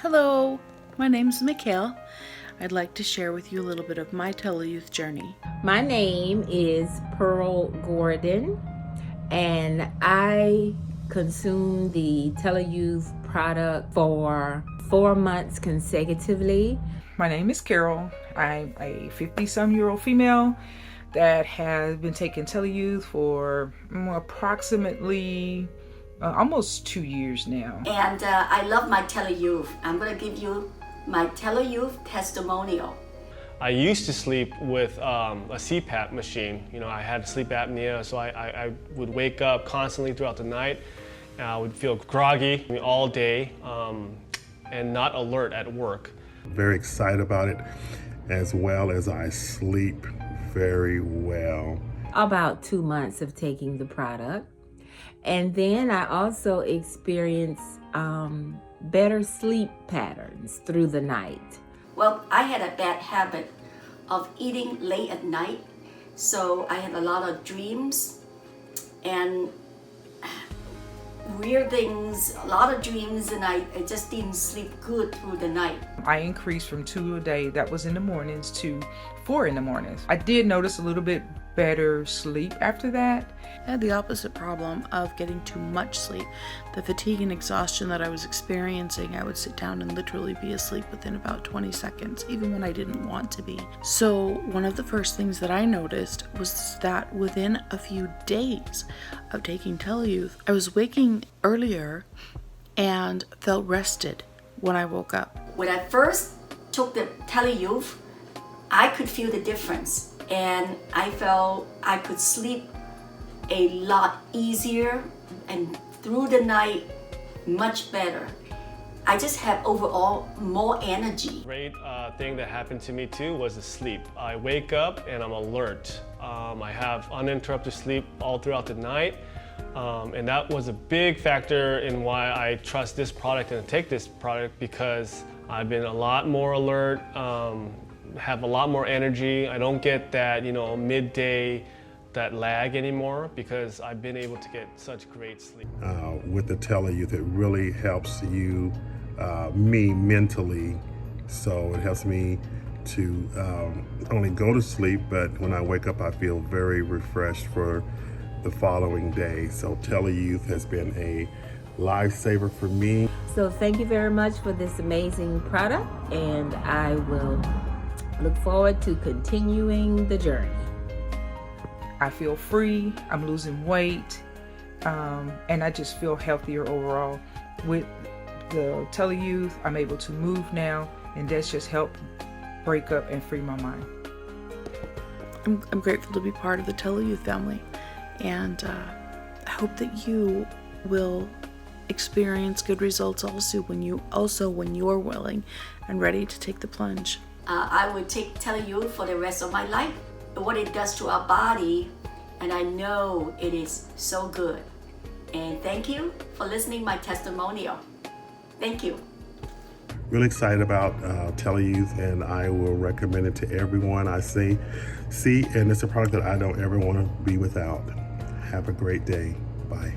Hello, my name's Mikhail. I'd like to share with you a little bit of my TeloYouth journey. My name is Pearl Gordon, and I consumed the TeloYouth product for 4 months consecutively. My name is Carol. I'm a 50-some-year-old female that has been taking TeloYouth for approximately almost 2 years now. And I love my TeloYouth. I'm going to give you my TeloYouth testimonial. I used to sleep with a CPAP machine. You know, I had sleep apnea, so I would wake up constantly throughout the night. I would feel groggy all day and not alert at work. Very excited about it, as well as I sleep very well. About 2 months of taking the product. And then I also experienced better sleep patterns through the night. Well, I had a bad habit of eating late at night, so I had a lot of dreams and weird things, a lot of dreams, and I just didn't sleep good through the night. I increased from 2 a day, that was in the mornings, to 4 in the mornings. I did notice a little bit better sleep after that. I had the opposite problem of getting too much sleep. The fatigue and exhaustion that I was experiencing, I would sit down and literally be asleep within about 20 seconds, even when I didn't want to be. So one of the first things that I noticed was that within a few days of taking TeloYouth, I was waking earlier and felt rested when I woke up. When I first took the TeloYouth, I could feel the difference, and I felt I could sleep a lot easier and through the night much better. I just had overall more energy. Great thing that happened to me too was the sleep. I wake up and I'm alert. I have uninterrupted sleep all throughout the night. And that was a big factor in why I trust this product and take this product, because I've been a lot more alert, have a lot more energy. I don't get that, midday, that lag anymore, because I've been able to get such great sleep. With the TeloYouth, it really helps you, me mentally. So it helps me to not only go to sleep, but when I wake up, I feel very refreshed for the following day. So TeloYouth has been a lifesaver for me. So thank you very much for this amazing product, and I will look forward to continuing the journey. I feel free, I'm losing weight, and I just feel healthier overall. With the TeloYouth, I'm able to move now, and that's just helped break up and free my mind. I'm grateful to be part of the TeloYouth family, and I hope that you will experience good results also when you're willing and ready to take the plunge. I would take TeloYouth for the rest of my life. What it does to our body, and I know it is so good. And thank you for listening to my testimonial. Thank you. Really excited about TeloYouth, and I will recommend it to everyone I see, and it's a product that I don't ever want to be without. Have a great day. Bye.